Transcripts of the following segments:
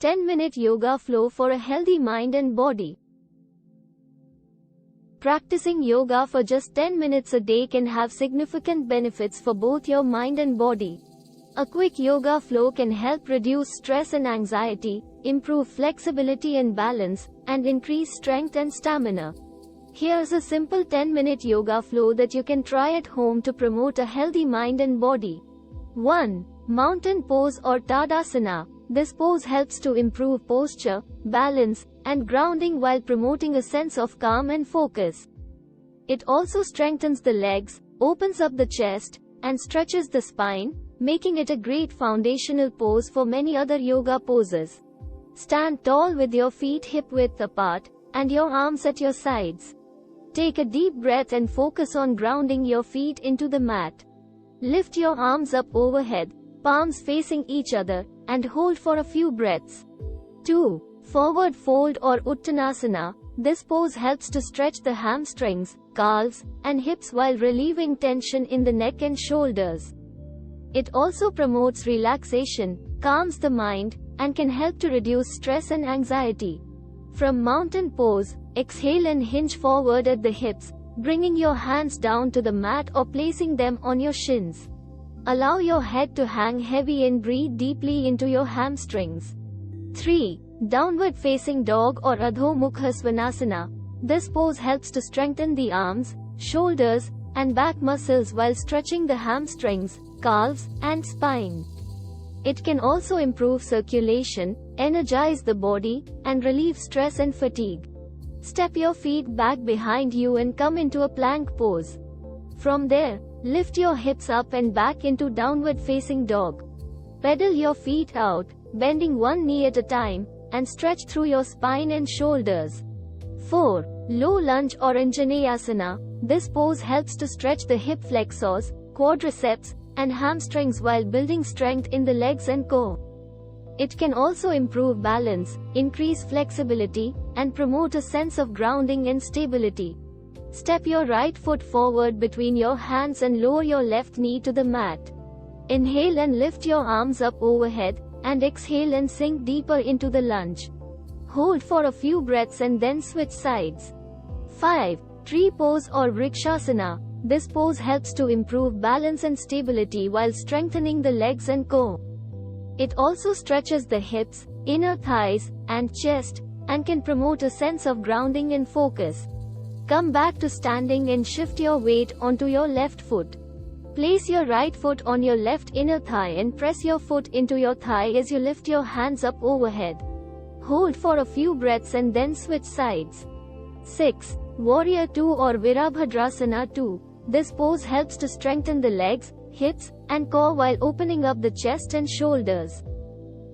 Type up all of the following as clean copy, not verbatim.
10-minute yoga flow for a healthy mind and body. Practicing yoga for just 10 minutes a day can have significant benefits for both your mind and body. A quick yoga flow can help reduce stress and anxiety, improve flexibility and balance, and increase strength and stamina. Here's a simple 10-minute yoga flow that you can try at home to promote a healthy mind and body. 1. Mountain pose or Tadasana. This pose helps to improve posture, balance, and grounding while promoting a sense of calm and focus. It also strengthens the legs, opens up the chest, and stretches the spine, making it a great foundational pose for many other yoga poses. Stand tall with your feet hip-width apart, and your arms at your sides. Take a deep breath and focus on grounding your feet into the mat. Lift your arms up overhead, palms facing each other, and hold for a few breaths. 2. Forward fold or Uttanasana. This pose helps to stretch the hamstrings, calves, and hips while relieving tension in the neck and shoulders. It also promotes relaxation, calms the mind, and can help to reduce stress and anxiety. From mountain pose, exhale and hinge forward at the hips, bringing your hands down to the mat or placing them on your shins. Allow your head to hang heavy and breathe deeply into your hamstrings. 3. Downward facing dog or Adho Mukha Svanasana. This pose helps to strengthen the arms, shoulders, and back muscles while stretching the hamstrings, calves, and spine. It can also improve circulation, energize the body, and relieve stress and fatigue. Step your feet back behind you and come into a plank pose. From there, lift your hips up and back into downward facing dog. Pedal your feet out, bending one knee at a time, and stretch through your spine and shoulders. 4. Low lunge or Anjaneyasana. This pose helps to stretch the hip flexors, quadriceps, and hamstrings while building strength in the legs and core. It can also improve balance, increase flexibility, and promote a sense of grounding and stability. Step your right foot forward between your hands and lower your left knee to the mat. Inhale and lift your arms up overhead, and exhale and sink deeper into the lunge. Hold for a few breaths and then switch sides. 5. Tree pose or Vrikshasana. This pose helps to improve balance and stability while strengthening the legs and core. It also stretches the hips, inner thighs, and chest, and can promote a sense of grounding and focus. Come back to standing and shift your weight onto your left foot. Place your right foot on your left inner thigh and press your foot into your thigh as you lift your hands up overhead. Hold for a few breaths and then switch sides. 6. Warrior 2 or Virabhadrasana 2. This pose helps to strengthen the legs, hips, and core while opening up the chest and shoulders.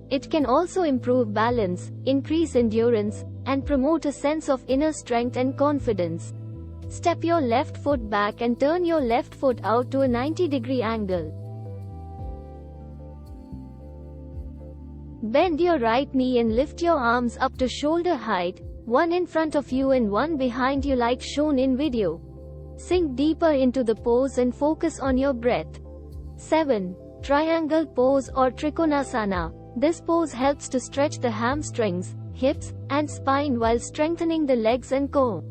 It can also improve balance, increase endurance, and promote a sense of inner strength and confidence. Step your left foot back and turn your left foot out to a 90-degree angle. Bend your right knee and lift your arms up to shoulder height, one in front of you and one behind you like shown in video. Sink deeper into the pose and focus on your breath. 7. Triangle pose or Trikonasana. This pose helps to stretch the hamstrings, hips, and spine while strengthening the legs and core.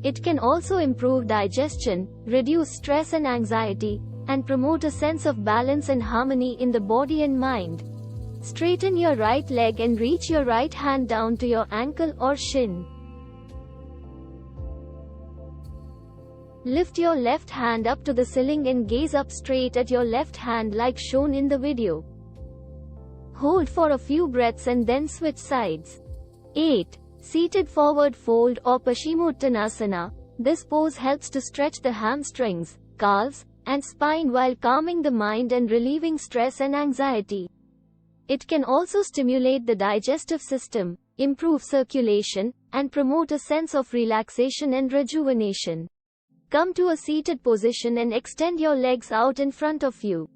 It can also improve digestion, reduce stress and anxiety, and promote a sense of balance and harmony in the body and mind. Straighten your right leg and reach your right hand down to your ankle or shin. Lift your left hand up to the ceiling and gaze up straight at your left hand like shown in the video. Hold for a few breaths and then switch sides. 8. Seated forward fold or Paschimottanasana. This pose helps to stretch the hamstrings, calves, and spine while calming the mind and relieving stress and anxiety. It can also stimulate the digestive system, improve circulation, and promote a sense of relaxation and rejuvenation. Come to a seated position and extend your legs out in front of you.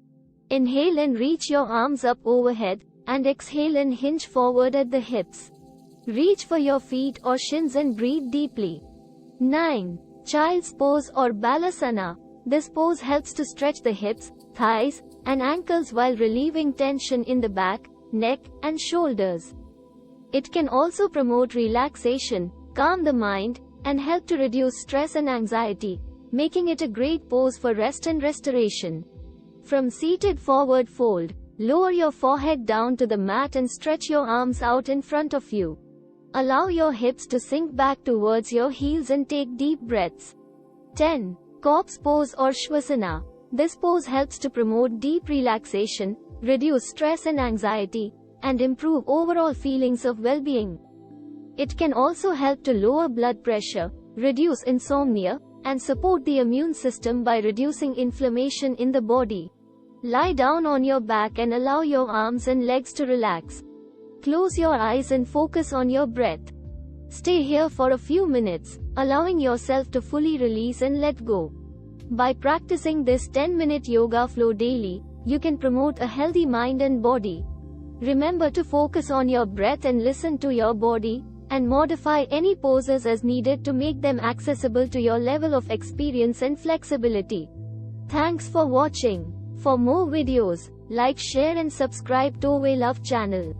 Inhale and reach your arms up overhead, and exhale and hinge forward at the hips. Reach for your feet or shins and breathe deeply. 9. Child's pose or Balasana. This pose helps to stretch the hips, thighs, and ankles while relieving tension in the back, neck, and shoulders. It can also promote relaxation, calm the mind, and help to reduce stress and anxiety, making it a great pose for rest and restoration. From seated forward fold, lower your forehead down to the mat and stretch your arms out in front of you. Allow your hips to sink back towards your heels and take deep breaths. 10. Corpse pose or Shavasana. This pose helps to promote deep relaxation, reduce stress and anxiety, and improve overall feelings of well-being. It can also help to lower blood pressure, reduce insomnia, and support the immune system by reducing inflammation in the body. Lie down on your back and allow your arms and legs to relax. Close your eyes and focus on your breath. Stay here for a few minutes, allowing yourself to fully release and let go. By practicing this 10-minute yoga flow daily, you can promote a healthy mind and body. Remember to focus on your breath and listen to your body, and modify any poses as needed to make them accessible to your level of experience and flexibility. Thanks for watching. For more videos, like, share and subscribe to We Love channel.